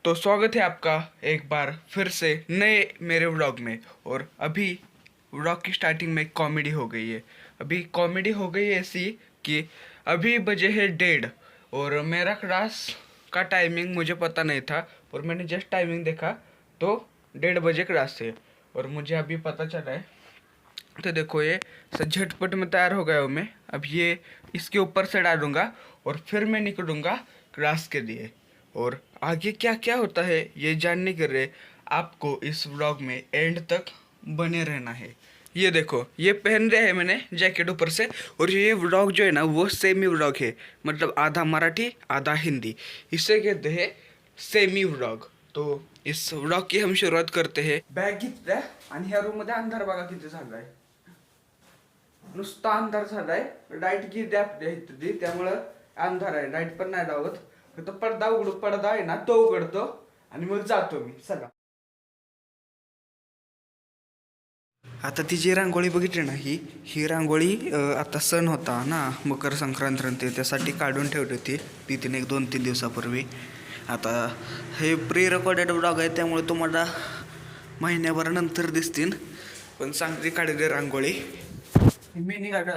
तो स्वागत है आपका एक बार फिर से नए मेरे व्लॉग में। और अभी व्लॉग की स्टार्टिंग में कॉमेडी हो गई है। अभी कॉमेडी हो गई है ऐसी कि अभी बजे है 1:30 और मेरा क्लास का टाइमिंग मुझे पता नहीं था और मैंने जस्ट टाइमिंग देखा तो 1:30 बजे क्लास है और मुझे अभी पता चला है। तो देखो ये झटपट में तैयार हो गया हूँ मैं। अब ये इसके ऊपर से डालूंगा और फिर मैं निकलूंगा क्लास के लिए। और आगे क्या क्या होता है ये जानने के लिए आपको इस व्लॉग में एंड तक बने रहना है। ये देखो ये पहन रहे हैं मैंने जैकेट ऊपर से। और ये व्लॉग जो है ना वो सेमी व्लॉग है, मतलब आधा मराठी आधा हिंदी, इसे कहते हैं सेमी व्लॉग। तो इस व्लॉग की हम सुरुवात करते हैं। बॅग घेतल्या आणि ह्या रूम मध्ये अंधार बघा किती झालाय, नुसता अंधार झालाय। लाईट गेली आपल्या इथे त्यामुळं अंधार आहे, लाईट पण नाही लावत, फक्त पडदा आहे ना तो उघडतो आणि मग जातो मी सगळा। आता ती जी रांगोळी बघितली ना ही रांगोळी आता सण होता ना मकर संक्रांती, त्यासाठी काढून ठेवली होती ती 2-3 दिवसापूर्वी। आता हे प्री रेकॉर्डेड व्लॉग आहे त्यामुळे तुम्हाला महिन्याभरानंतर दिसतील, पण चांगली काढली रांगोळी। मी निघालो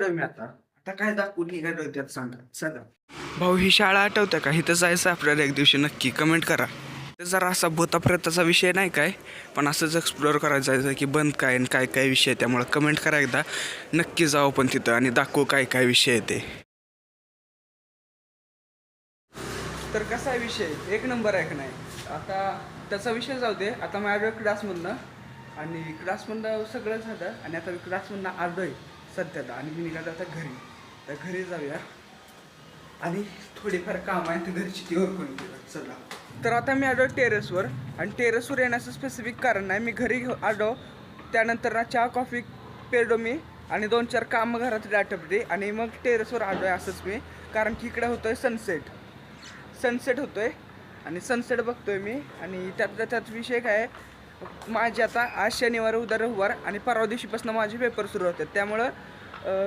मी आता आता काय दाखवून निघालो त्यात सांगा चला। भाऊ ही शाळा आठवते का? इथं जायचं आपल्याला एक दिवशी, नक्की कमेंट करा। जरा असा भूताप्रेताचा विषय नाही काय, पण असंच एक्सप्लोअर करायचं जायचं की बंद काय आणि काय काय विषय, त्यामुळे कमेंट करा एकदा, नक्की जाऊ पण तिथं आणि दाखवू काय काय विषय आहे ते। तर कसा विषय एक नंबर आहे का नाही, आता त्याचा विषय जाऊ दे। आता माझ्या क्लासमधनं आणि क्लासमधनं सगळं झालं आणि आता क्लासमधनं आलोय सध्याला आणि मी निघालो आता घरी। तर घरी जाऊया आणि थोडीफार काम आहे तर घरची ती ओळखून घेऊया चला। तर आता मी आलो टेरेसवर आणि टेरेसवर येण्याचं स्पेसिफिक कारण नाही, मी घरी आलो त्यानंतर ना चहा कॉफी पेलो मी आणि 2-4 कामं घरातली आटपली आणि मग टेरेसवर आलो आहे असंच मी, कारण की इकडे होतोय सनसेट होतोय आणि सनसेट बघतोय मी। आणि त्यात विषय काय आहे, माझे आता आज शनिवार उद्या रविवार आणि परवा दिवशीपासून माझे पेपर सुरू होतात, त्यामुळं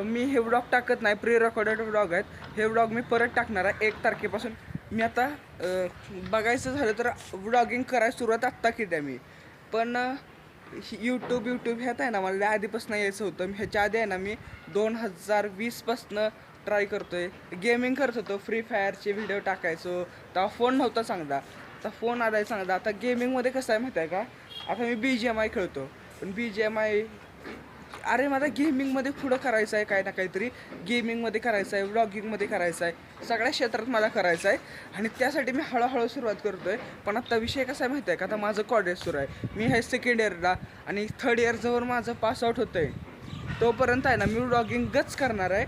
मी हे व्लॉग टाकत नाही, प्री रेकॉर्डेड व्लॉग आहेत हे व्लॉग मी परत टाकणार आहे 1 तारखेपासून। मी आता बघायचं झालं तर व्लॉगिंग करायला सुरुवात आत्ता केली आहे मी, पण यूट्यूब ह्यात आहे ना मला आधीपासून यायचं होतं। ह्याच्या आधी आहे ना मी 2020पासून ट्राय करतोय, गेमिंग करत होतो, फ्री फायरचे व्हिडिओ टाकायचो, तेव्हा फोन नव्हता चांगला, आता फोन आलाय चांगला। आता गेमिंगमध्ये कसं आहे माहिती आहे का, आता मी BGMI खेळतो, पण BGMI अरे मला गेमिंगमध्ये पुढं करायचं आहे, काय ना काहीतरी गेमिंगमध्ये करायचं आहे, व्लॉगिंगमध्ये करायचं आहे, सगळ्या क्षेत्रात मला करायचं आहे आणि त्यासाठी मी हळूहळू सुरुवात करतो आहे। पण आता विषय कसा आहे माहिती आहे का, आता माझं कॉलेज सुरू आहे, मी आहे 2nd इयरला आणि 3rd इयर जवळ माझं पासआउट होतं आहे, तोपर्यंत आहे ना मी व्लॉगिंगच करणार आहे,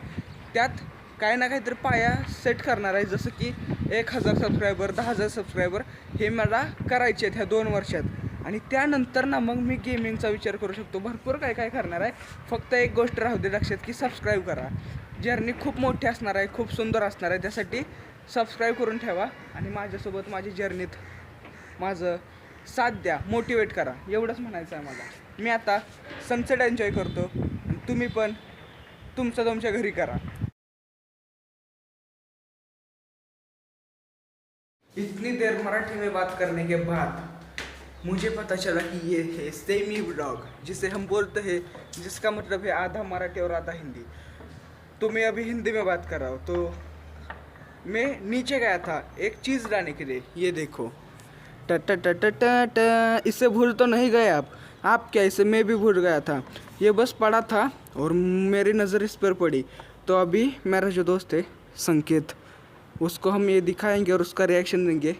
त्यात काय ना काहीतरी पाया सेट करणार आहे, जसं की 1000 सबस्क्रायबर 10,000 सबस्क्रायबर हे मला करायचे आहेत ह्या 2 वर्षात। आणि त्यानंतर ना मग मी गेमिंगचा विचार करू शकतो, भरपूर काय काय करणार आहे। फक्त एक गोष्ट राहू दे लक्षात की सबस्क्राईब करा, जर्नी खूप मोठी असणार आहे, खूप सुंदर असणार आहे, त्यासाठी सबस्क्राईब करून ठेवा आणि माझ्यासोबत माझी जर्नीत माझं साथ द्या, मोटिवेट करा, एवढंच म्हणायचं आहे मला। मी आता सनसेट एन्जॉय करतो आणि तुम्ही पण तुमच्या घरी करा। इतनी देर मराठी में बात करने के बाद मुझे पता चला कि ये है सेमी व्लॉग, जिसे हम बोलते हैं, जिसका मतलब है आधा मराठी और आधा हिंदी। तो मैं अभी हिंदी में बात कर रहा हूँ। तो मैं नीचे गया था एक चीज़ लाने के लिए, ये देखो ट इससे भूल तो नहीं गए आप क्या, इसे मैं भी भूल गया था, ये बस पड़ा था और मेरी नज़र इस पर पड़ी। तो अभी मेरा जो दोस्त है संकेत, उसको हम ये दिखाएंगे और उसका रिएक्शन देंगे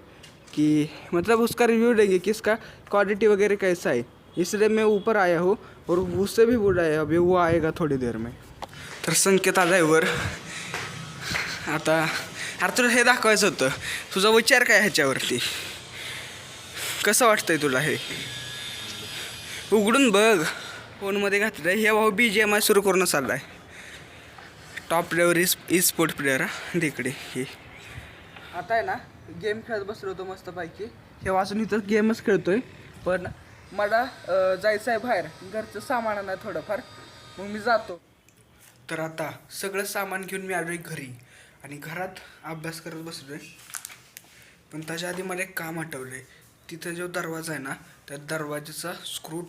कि मतलब उसका रिव्यू देंगे कि इसका क्वालिटी वगैरह कैसा है, इसलिए मैं ऊपर आया हूँ और उससे भी बोलाया, अभी वो आएगा थोड़ी देर में। तर संकेत आलाय वर आता। अरे तुला हे दाखवायचं होतं, तुझा विचार काय ह्याच्यावरती, कसं वाटतंय तुला हे, उघडून बघ। फोनमध्ये घातलं हे भाऊ BGMI सुरू करून चाललाय, टॉप लेवल स्पोर्ट प्लेअर तिकडे हे। आता आहे ना गेम खेळत बसलो होतो मस्तपैकी, हे वाचून इथं गेमच खेळतोय, पण मला जायचं आहे बाहेर, घरचं सामान नाही थोडंफार, मग मी जातो। तर आता सगळं सामान घेऊन मी आलोय घरी आणि घरात अभ्यास करत बसलोय। पण त्याच्या आधी मला एक काम आठवले. तिथं जो दरवाजा आहे ना, त्या दरवाजाचा स्क्रू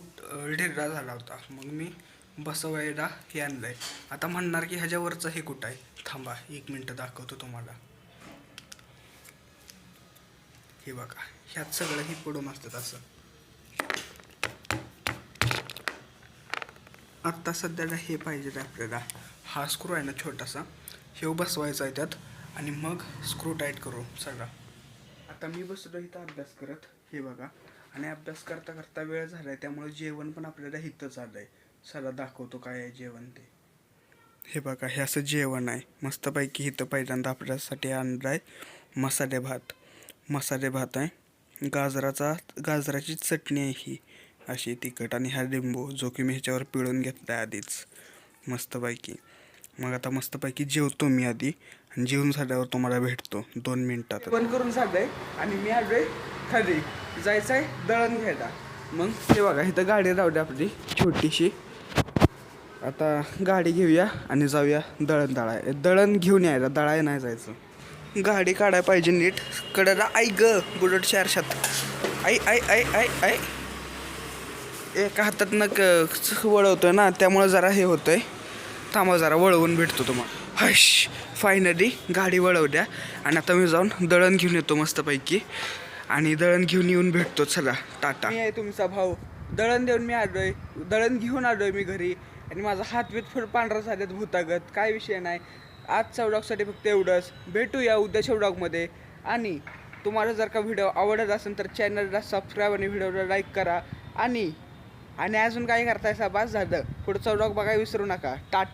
ढिर्रा झाला होता. मग मी बसवायला हे आणलंय. आता म्हणणार की ह्याच्यावरचं हे कुठं आहे. थांबा 1 मिनटं दाखवतो तुम्हाला. हे बघा, ह्यात सगळं हे पडून असतात असं. आत्ता सध्याला हे पाहिजे आपल्याला. हा स्क्रू आहे ना छोटासा, हे बसवायचा आहे त्यात आणि मग स्क्रू टाईट करू सगळा. आता मी बसलो इथं अभ्यास करत. हे बघा, आणि अभ्यास करता करता वेळ झाला आहे, त्यामुळे जेवण पण आपल्याला इथं चाललं आहे. चला दाखवतो काय आहे जेवण ते. हे बघा, हे असं जेवण आहे मस्तपैकी. इथं पहिल्यांदा आपल्यासाठी आणलं आहे मसाले भात. मसाले भात आहे, गाजराची चटणी आहे ही अशी तिखट, आणि हा लिंबू जो की मी ह्याच्यावर पिळून घेतला आहे आधीच मस्तपैकी. मग आता मस्तपैकी जेवतो मी आधी, आणि जेवून झाल्यावर तुम्हाला भेटतो 2 मिनिटात. बंद करून झालंय आणि मी आलोय खाली. जायचं आहे दळण घ्यायला. मग हे बघा, इथं गाडी लावली आपली छोटीशी. आता गाडी घेऊया आणि जाऊया दळण घेऊन यायला. दळाय नाही जायचं. गाडी काढायला पाहिजे नीट कडेला. आई ग बुलेट 400. आई आई आई आई आई एका हातातनं वळवतोय ना, त्यामुळं जरा हे होतंय. थांबा जरा वळवून भेटतो तुम्हाला. हश, फायनली गाडी वळवल्या. आणि आता मी जाऊन दळण घेऊन येतो मस्तपैकी, आणि दळण घेऊन येऊन भेटतो. चला टाटा. मी आहे तुमचा भाऊ. दळण घेऊन आलोय मी घरी, आणि माझा हात बीत फुल पांढरा झाल्यात भूतागत. काय विषय नाही. आजच्या व्लॉगसाठी फक्त एवढंच. भेटूया उद्याच्या व्लॉगमध्ये. आणि तुम्हाला जर का व्हिडिओ आवडत असेल तर चॅनलला सबस्क्राईब आणि व्हिडिओला लाईक करा. आणि अजून काय करताय? बस झालं. पुढचा व्लॉग बघायला विसरू नका. टाटा.